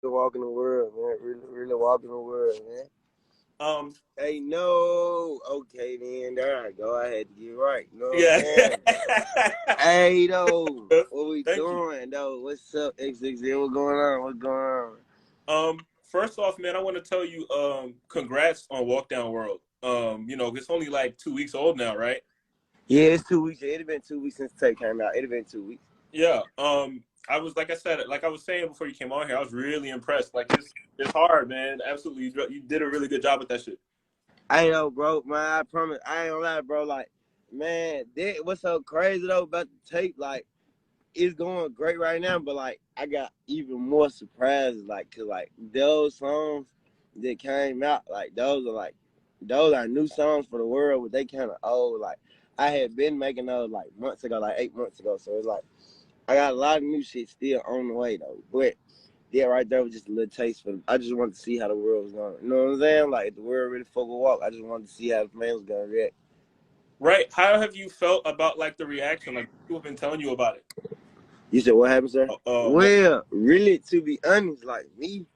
walking the world, man. Really walking the world, man. Um, Hey, no. Okay, then. There I go. I had to get right. You know what I'm yeah. saying? Hey, though. What we Thank you. doing, though? What's up, XXL? What going on? What's going on? First off, man, I want to tell you, congrats on Walk Down World. It's only like 2 weeks old now, right? Yeah, it's 2 weeks. It had been 2 weeks since the tape came out. It had been 2 weeks. Yeah. I was like I said, like I was saying before you came on here, I was really impressed. Like it's hard, man. Absolutely, you did a really good job with that shit. I know, bro. Man, I promise. I ain't gonna lie, bro. Like, man, what's so crazy, though, about the tape? Like, it's going great right now, but like I got even more surprises, like cause like those songs that came out, like those are new songs for the world, but they kind of old. Like I had been making those like months ago, like 8 months ago. So it's like I got a lot of new shit still on the way though. But yeah, right there was just a little taste for. I just wanted to see how the world was going. You know what I'm saying? Like if the world really fucking walk, I just wanted to see how the fans was gonna react. Right? How have you felt about like the reaction? Like people have been telling you about it. You said what happened, sir? What? Well, really, to be honest, like me.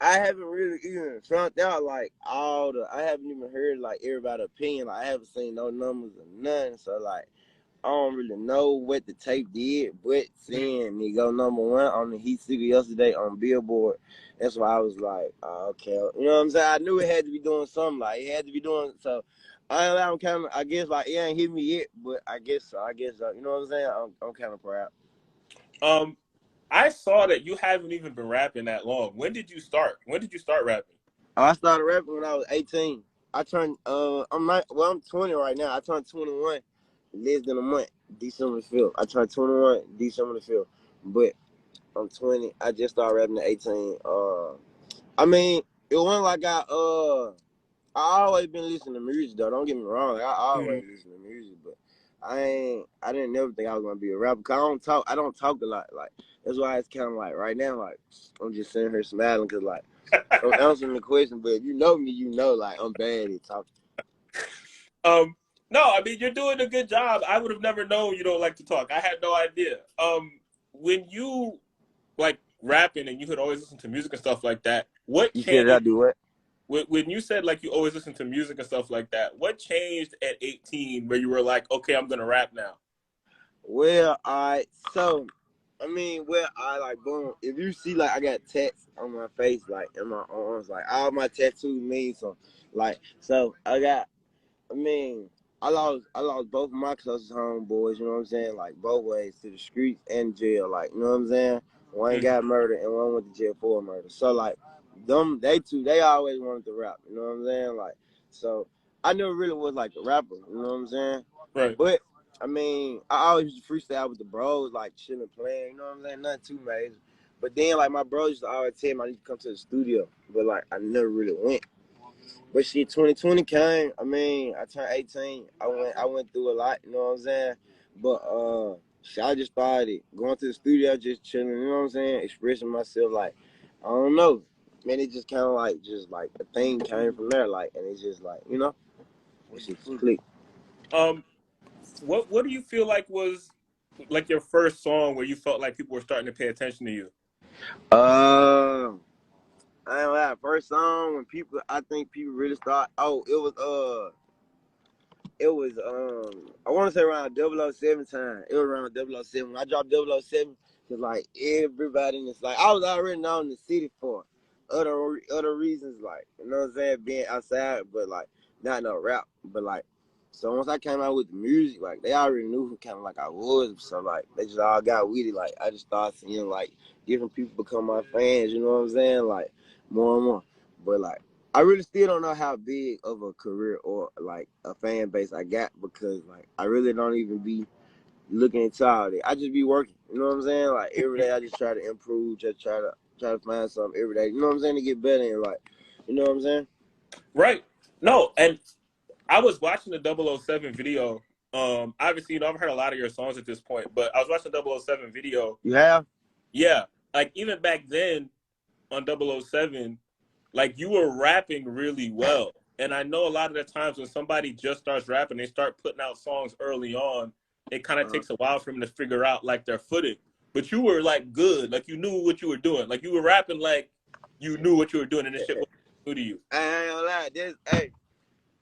I haven't really even found out like all the. I haven't even heard like everybody's opinion. Like I haven't seen no numbers or nothing. So like I don't really know what the tape did. But seeing me go number 1 on the Heat Seeker yesterday on Billboard, that's why I was like, okay, you know what I'm saying? I knew it had to be doing something. Like it had to be doing so. I'm kind of. I guess like it ain't hit me yet, but I guess so. I guess so. You know what I'm saying? I'm kind of proud. Um, I saw that you haven't even been rapping that long. When did you start? When did you start rapping? Oh, I started rapping when I was 18. I turned I'm not well I'm 20 right now. I turned 21 less than a month, December 5th. I turned 21 December the 5th. But I'm 20. I just started rapping at 18. I mean, it wasn't like I always been listening to music though. Don't get me wrong. Like, I Mhm. always listen to music, but I didn't never think I was gonna be a rapper. Cause I don't talk a lot. Like that's why it's kinda like right now, like I'm just sitting here smiling cause like I'm answering the question, but if you know me, you know like I'm bad at talking. Um, no, I mean you're doing a good job. I would have never known you don't like to talk. I had no idea. When you like rapping and you could always listen to music and stuff like that, what You said I changed? do what? When you said like you always listen to music and stuff like that, what changed at 18 where you were like, okay, I'm gonna rap now? Well, I so I mean, well, I like boom. If you see like I got tats on my face, like in my arms, like all my tattoos mean something. Like so, I got. I mean, I lost both of my closest homeboys. You know what I'm saying? Like both ways to the streets and jail. Like you know what I'm saying? One Mhm. got murdered and one went to jail for murder. So like they two, they always wanted to rap. You know what I'm saying? Like so, I never really was like a rapper. You know what I'm saying? Right. But I mean, I always used to freestyle with the bros, like chilling, playing. You know what I'm saying? Nothing too major. But then like my bros used to always tell me I need to come to the studio, but like I never really went. But shit, 2020 came. I mean, I turned 18. I went through a lot. You know what I'm saying? But shit, I just started going to the studio, just chilling. You know what I'm saying? Expressing myself. Like I don't know, man. It just kind of like a thing came from there. Like, and it's just like it just clicked. Um, what do you feel like was like your first song where you felt like people were starting to pay attention to you? Uh, I ain't lie. First song when I think people really start. Oh, it was I want to say around 007 time. It was around 007 when I dropped 007 because like everybody in this, like I was already known in the city for other reasons, like you know what I'm saying, being outside, but like not no rap, but like so once I came out with the music, like they already knew who kind of like I was, so like they just all got with it. Like I just started seeing like different people become my fans, you know what I'm saying, like more and more, but like I really still don't know how big of a career or like a fan base I got because like I really don't even be looking into all that. I just be working. You know what I'm saying? Like every day I just try to improve, just try to find something every day. You know what I'm saying? To get better and like, you know what I'm saying? Right. No, and I was watching the 007 video. Obviously, I've heard a lot of your songs at this point, but I was watching the 007 video. You have? Yeah, like even back then on 007, like you were rapping really well. And I know a lot of the times when somebody just starts rapping, they start putting out songs early on. It kind of Uh, takes a while for them to figure out like their footing. but you were like good, like you knew what you were doing, like you were rapping like you knew what you were doing, and this shit was new to you. I ain't gonna lie. Hey,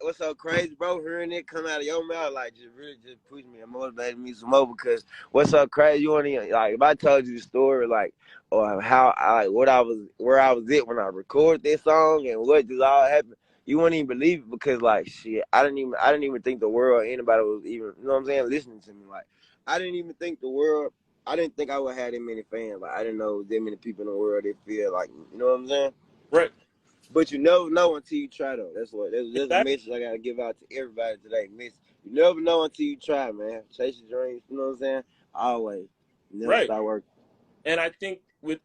what's so crazy, bro? Hearing it come out of your mouth, like, just really just pushed me and motivated me some more. Because what's so crazy, you want to, like, if I told you the story, like, or how I, like, where I was at when I recorded this song and what just all happened, you wouldn't even believe it. Because, like, shit, I didn't even think the world, anybody was even, you know what I'm saying, listening to me. Like, I didn't even think the world. I didn't think I would have that many fans. Like, I didn't know that many people in the world that feel like, you know what I'm saying? Right. But you never know until you try, though. That's a Exactly. message I gotta give out to everybody today. You never know until you try, man. Chase your dreams. You know what I'm saying? Always. Never Right. stop working. And I think with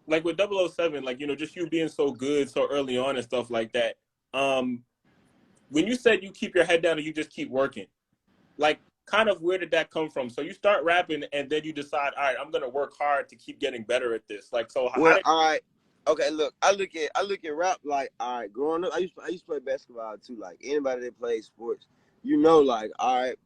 like with 007, like, you know, just you being so good so early on and stuff like that. When you said you keep your head down and you just keep working, like, kind of where did that come from? So you start rapping and then you decide, all right, I'm gonna work hard to keep getting better at this. Like, so how Well, did? all right. Okay, look, I look at rap like, all right, growing up, I used to play basketball too. Like anybody that plays sports, you know, like, all right,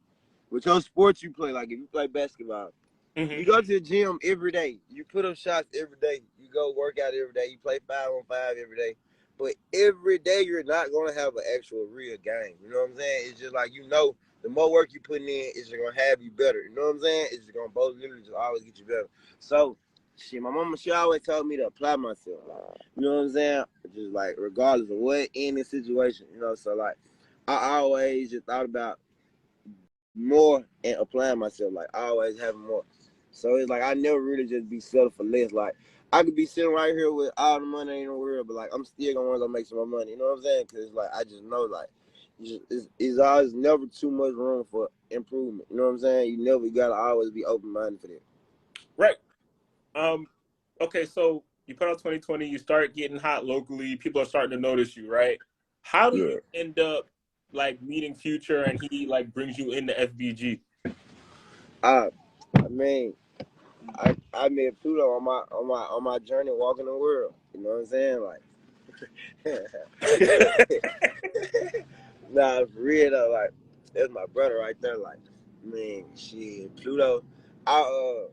with your sports you play, like if you play basketball, Mm-hmm. you go to the gym every day. You put up shots every day. You go work out every day. You play 5-on-5 every day. But every day you're not gonna have an actual real game. You know what I'm saying? It's just like, you know, the more work you putting in, it's just gonna have you better. You know what I'm saying? It's just gonna both literally just always get you better. So shit, my mama, she always told me to apply myself. Like, you know what I'm saying? Just like regardless of what any situation, you know. So like I always just thought about more and applying myself. Like I always having more. So it's like I never really just be settling for less. Like I could be sitting right here with all the money in the world, but like I'm still gonna want to go make some more money. You know what I'm saying? Because like I just know like it's always never too much room for improvement. You know what I'm saying? You gotta always be open minded for that. Right. Um. Okay. So you put out 2020. You start getting hot locally. People are starting to notice you. Right. How do you Yeah. end up like meeting Future and he like brings you into FBG? I mean, I met Pluto on my journey walking the world. You know what I'm saying? Like nah, for real though, like that's my brother right there. Like, man, shit, Pluto. I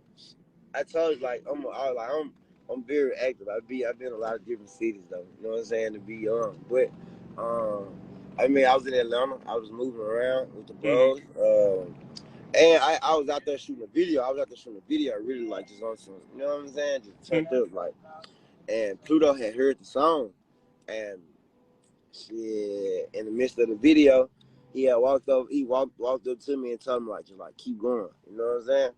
I told you like I'm very active. I've been in a lot of different cities though. You know what I'm saying, to be young. But um, I mean, I was in Atlanta. I was moving around with the Mm-hmm. bros. And I was out there shooting a video. I was out there shooting a video. Really like just on some, you know what I'm saying, just turned up like. And Pluto had heard the song, and shit, in the midst of the video, he had walked up to me and told me like, just like keep going. You know what I'm saying?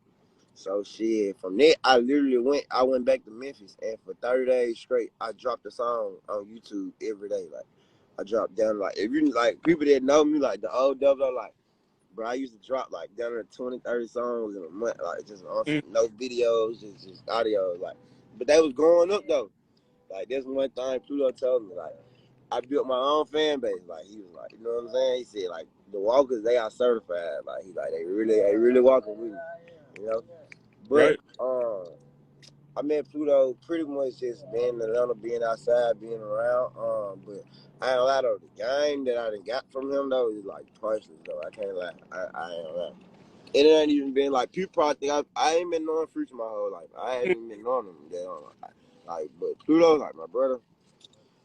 So shit, from there I went back to Memphis, and for 30 days straight, I dropped the song on YouTube every day. Like I dropped down, like if you like people that know me, like the old Double, like bro, I used to drop like down to 20, 30 songs in a month, like just on some, no videos, just audio, like. But they was growing up though. Like that's one thing Pluto told me. Like I built my own fan base. Like he was like, you know what I'm saying? He said like the walkers they are certified. Like he like they really walking with me. You know. But Right. I met Pluto pretty much just being in Atlanta, being outside, being around. But I ain't lie though, the game that I done got from him though is like priceless though. I can't lie. I ain't lie. And it ain't even been like people probably think I ain't been knowing Future my whole life. I haven't even been knowing him that long. Like, but Pluto, like my brother,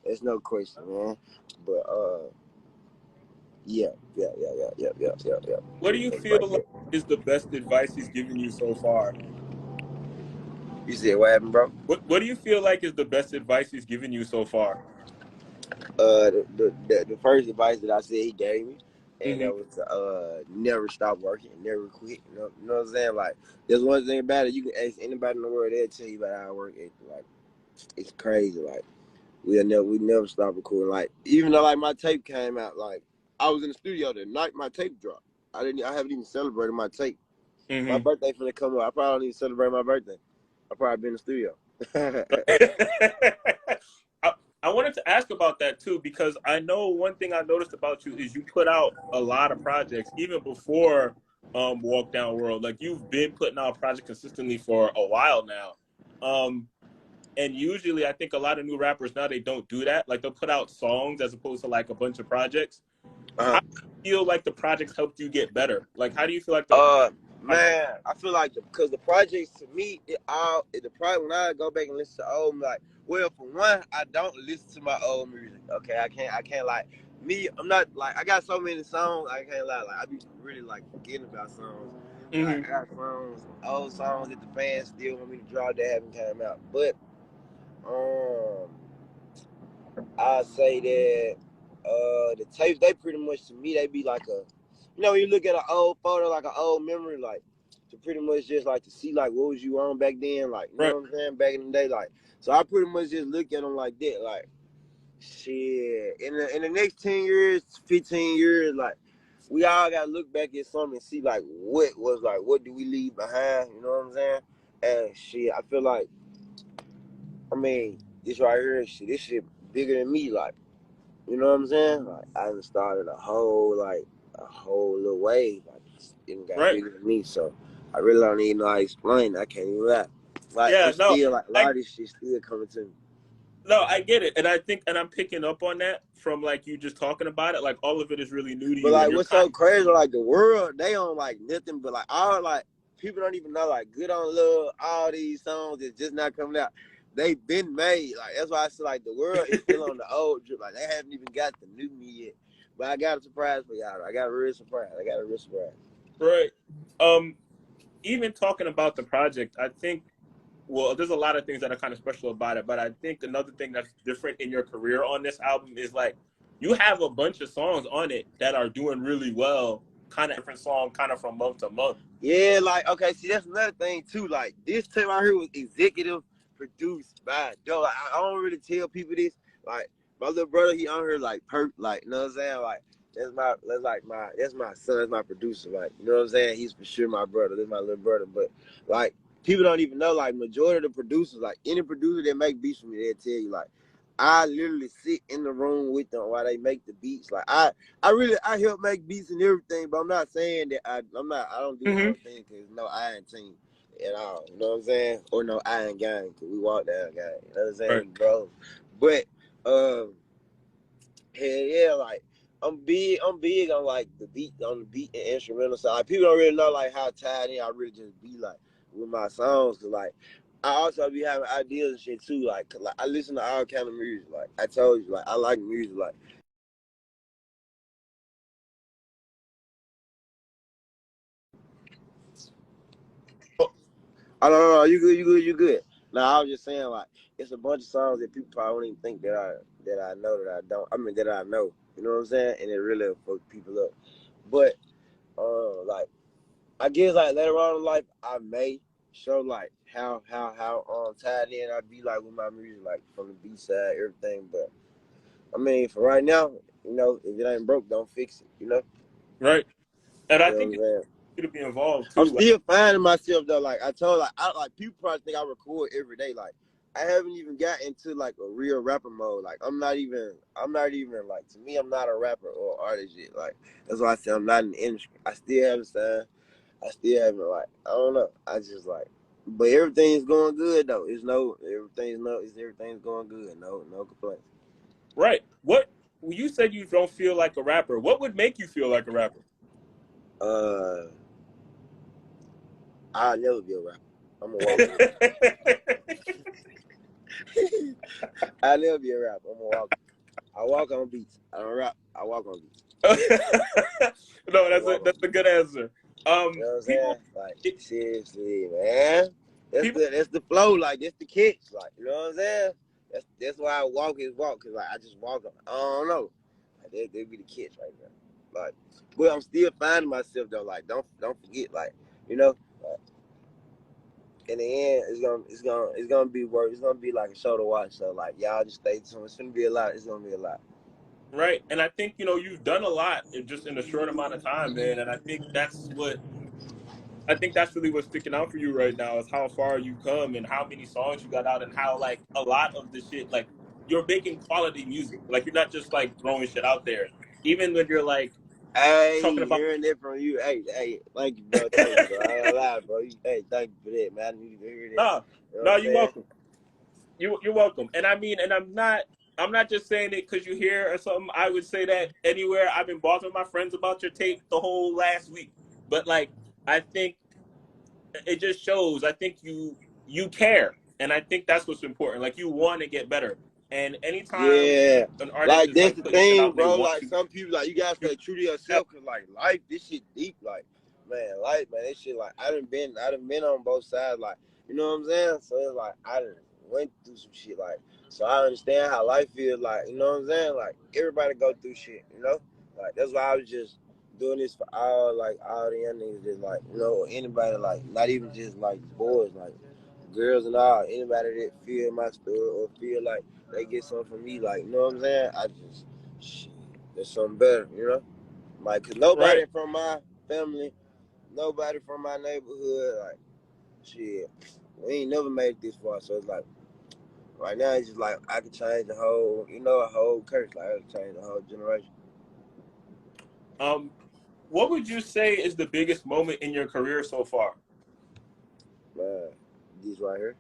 there's no question, man. But yeah. What do you That's feel like like that. is the best advice he's given you so far? You said what happened, bro? What do you feel like is the best advice he's given you so far? The first advice that I said he gave me, and Mm-hmm. that was to never stop working, never quit. You know what I'm saying? Like, there's one thing about it. You can ask anybody in the world, they'll tell you about how I work. Like, it's crazy. Like, we never stop recording. Like, even though like my tape came out, like I was in the studio the night my tape dropped. I haven't even celebrated my tape. My Mm-hmm. birthday finna come up. I probably don't even celebrate my birthday. I probably been in the studio. I, I wanted to ask about that too because I know one thing I noticed about you is you put out a lot of projects even before Walk Down World. Like you've been putting out projects consistently for a while now. Um, and usually I think a lot of new rappers now they don't do that. Like they'll put out songs as opposed to like a bunch of projects. uh, How do you feel like the projects helped you get better? Like how do you feel like the uh, Man, I feel like because the projects to me, the project when I go back and listen to old, like, well, for one, I don't listen to my old music. Okay, I can't like me. I'm not like I got so many songs. I can't lie. Like I be really like forgetting about songs. Like I got songs, old songs that the fans still want me to drop that haven't came out. But um, I say that the tapes they pretty much to me they be like a, when you look at an old photo like an old memory like to pretty much just like to see like what was you on back then like you know what I'm saying back in the day like so I pretty much just look at them like that like shit in the next 10 years 15 years like we all gotta look back at something and see like what was like what do we leave behind you know what I'm saying and shit I feel like I mean this right here this shit bigger than me like. You know what I'm saying? Like I done started a whole little wave. Like it got bigger than me. So I really don't even know how to explain. I can't even lie. Like I'm still like a lot of this shit still coming to me. No, I get it, and I think, and I'm picking up on that from like you just talking about it. Like all of it is really new to But you, and like you're what's so crazy? Like the world, they don't like nothing but like all like people don't even know like Good on Love, all these songs that's just not coming out. They've been made. Like that's why I say like the world is still on the old drip. Like they haven't even got the new me yet. But I got a surprise for y'all. I got a real surprise. Right. Even talking about the project, I think. Well, there's a lot of things that are kind of special about it, but I think another thing that's different in your career on this album is like you have a bunch of songs on it that are doing really well, kind of different song, kind of from month to month. Yeah, like okay, see that's another thing too. Like this tape right here was executive produced by Joe. Like I don't really tell people this. Like my little brother, he on here like like you know what I'm saying? Like that's my son, that's my producer. Like you know what I'm saying? He's for sure my brother. That's my little brother. But like people don't even know. Like majority of the producers, like any producer that make beats for me, they'll tell you like. I literally sit in the room with them while they make the beats. Like I help make beats and everything, but I'm not saying that I don't do the whole thing because no iron team at all. You know what I'm saying? Or no iron gang because we walk down gang. You know what I'm saying, bro? But hell yeah, like I'm big on like the beat and instrumental side. Like, people don't really know like how tied in I really just be like with my songs. Cause like I also be having ideas and shit too. Like I listen to all kind of music. Like I told you, like I like music. Like I don't know. You good. Now I was just saying like it's a bunch of songs that people probably won't even think that I know that I don't. I mean that I know. You know what I'm saying? And it really fuck people up. But like I guess like later on in life I may show like how tied in I be like with my music like from the B side everything. But I mean for right now, if it ain't broke, don't fix it. Right. And I You know think what I'm saying? to be involved I'm too. still finding myself though. Like I told, like people probably think I record every day. Like I haven't even got into like a real rapper mode. Like I'm not even like to me, I'm not a rapper or artist yet. Like that's why I say I'm not in the industry. I still haven't signed. I still haven't like I don't know. I just like, but everything's going good though. Everything's going good. No complaints. Right. What you said you don't feel like a rapper. What would make you feel like a rapper? Uh, I'll never be a rapper. I'm a walker. I'll never be a rapper. I'm a walker. I walk on beats. I don't rap. I walk on beats. No, that's a good answer. You know what I'm saying? Like seriously, man. That's the flow. Like that's the kicks. Like you know what I'm saying? That's why I walk cause like I just walk on. I don't know. Like they be the kicks right now. Like, but I'm still finding myself though. Like don't forget. Like like, in the end, it's gonna be work. It's gonna be like a show to watch. So like y'all just stay tuned. It's gonna be a lot. It's gonna be a lot. Right. And I think, you've done a lot just in a short amount of time, man. And I think that's really what's sticking out for you right now is how far you come and how many songs you got out and how like a lot of the shit, like you're making quality music. Like you're not just like throwing shit out there. Even when you're like talking Hey, about hearing it from you. Hey, thank you, bro. Thank you, bro. I ain't gonna lie, bro. Hey, thank you for that, man. I need to hear that. You know what no, I'm you're saying? welcome. You're welcome. And I mean, and I'm not just saying it because you're here or something. I would say that anywhere. I've been bothering my friends about your tape the whole last week. But like I think it just shows. I think you care, and I think that's what's important. Like you want to get better, and anytime Yeah, an artist like is that's like the putting shit thing, out and they bro. want Like you, some people, like you gotta stay true to yourself, cause like life, this shit deep. Like, man, life, man, this shit. Like I done been on both sides. Like, you know what I'm saying? So it's like I done went through some shit. Like, so I understand how life feels. Like, you know what I'm saying? Like everybody go through shit. You know, like that's why I was just doing this for all the young niggas. Just like, you know, anybody, like not even just like boys, like girls and all, anybody that feel my story or feel like they get something from me, like, you know what I'm saying? I just, shit, there's something better, you know? Like, cause nobody right? from my family, nobody from my neighborhood, like, shit, we ain't never made it this far. So it's like, right now, it's just like, I could change the whole, you know, a whole curse. Like, I could change the whole generation. Um, what would you say is the biggest moment in your career so far? Man, this right here.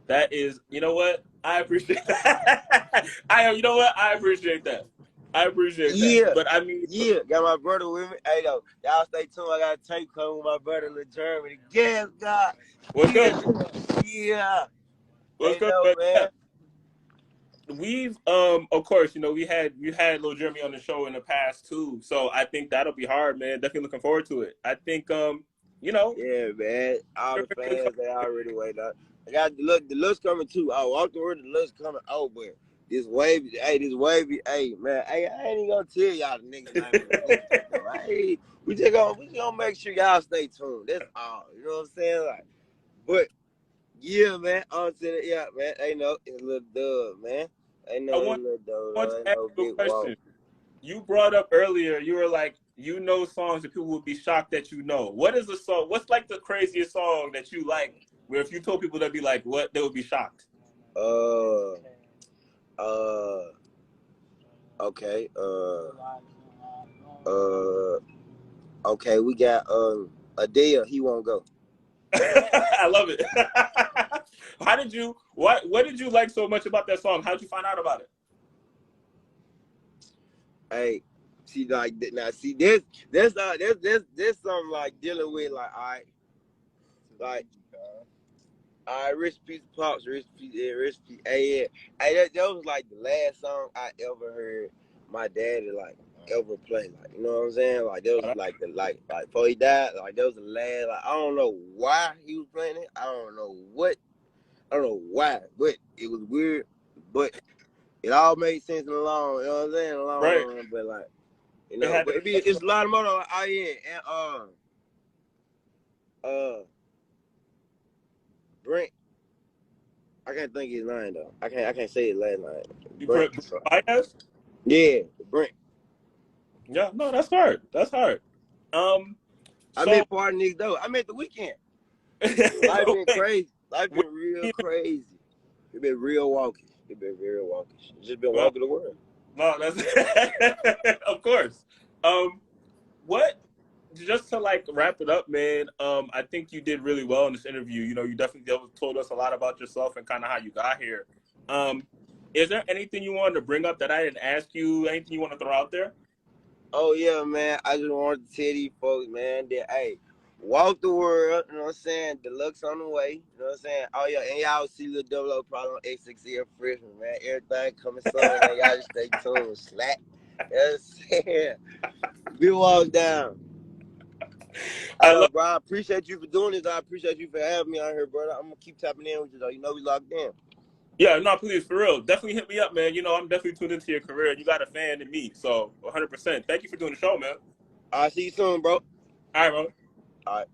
That is, you know what? I appreciate that. You know what? I appreciate that. I appreciate that. Yeah, But I mean, yeah, got my brother with me. Hey, though, y'all stay tuned. I got a tape coming with my brother in Germany. Yes, God. what's Yeah, good? yeah. What's Hey, good, no, man? Yeah. man. We've of course, you know, we had Lil Jeremy on the show in the past too. So I think that'll be hard, man. Definitely looking forward to it. I think you know, Yeah, man. All the fans, they already waiting up. I got the looks coming too. I walked the word, the looks coming. Oh, but this wavy, hey, man. Hey, I ain't even gonna tell y'all the nigga name of the looks though. Hey, we just gonna make sure y'all stay tuned. That's all. You know what I'm saying? Like, but yeah, man. On to the yeah, man. Ain't no it's a little dub, man. Ain't I no want, little dub, to ain't ask no you a big walk. question. You brought up earlier, you were like, you know songs that people would be shocked that you know. What is the song? What's like the craziest song that you like? Where if you told people, they'd be like, what? They would be shocked. Uh, uh, okay. Uh. Okay, we got Adele. He won't go. I love it. How did you? What did you like so much about that song? How did you find out about it? Hey, see like now. See this something like dealing with like rich piece of pops, rich piece. Hey, yeah. Hey, that was like the last song I ever heard my daddy like ever play. Like, you know what I'm saying? Like that was like like before he died. Like that was the last. Like I don't know why he was playing it. I don't know what. I don't know why, but it was weird. But it all made sense in the long, you know what I'm saying? In the long Right. run, but like, you It know, had but to. it's a lot of more like, oh yeah, and Brent, I can't think his name though. I can't say his last name. You Brent. put bias? Yeah, Brent. Yeah, no, that's hard. That's hard. Um, I so met part niggas though. I met the weekend. Life been okay, crazy. Life when been real you crazy. It been real walkish. It been real walkish. It's just been well, walking the world. no, that's of course. Um, what just to like wrap it up, man. I think you did really well in this interview. You know, you definitely told us a lot about yourself and kind of how you got here. Um, is there anything you wanted to bring up that I didn't ask you? Anything you want to throw out there? Oh yeah, man. I just wanted to tell these folks, man, that hey, walk the world, you know what I'm saying? Deluxe on the way, you know what I'm saying? Oh yeah, and y'all see Lil Double probably on XXL freshman, man. Everything coming soon, man. Y'all just stay tuned. Slack. Yes, yeah. Be walk down. I love. Bro, I appreciate you for doing this. I appreciate you for having me on here, brother. I'm gonna keep tapping in with you though. You know we locked in. Yeah, no, please, for real. Definitely hit me up, man. You know, I'm definitely tuned into your career. You got a fan in me, so 100%. Thank you for doing the show, man. I'll see you soon, bro. All right, bro. All right.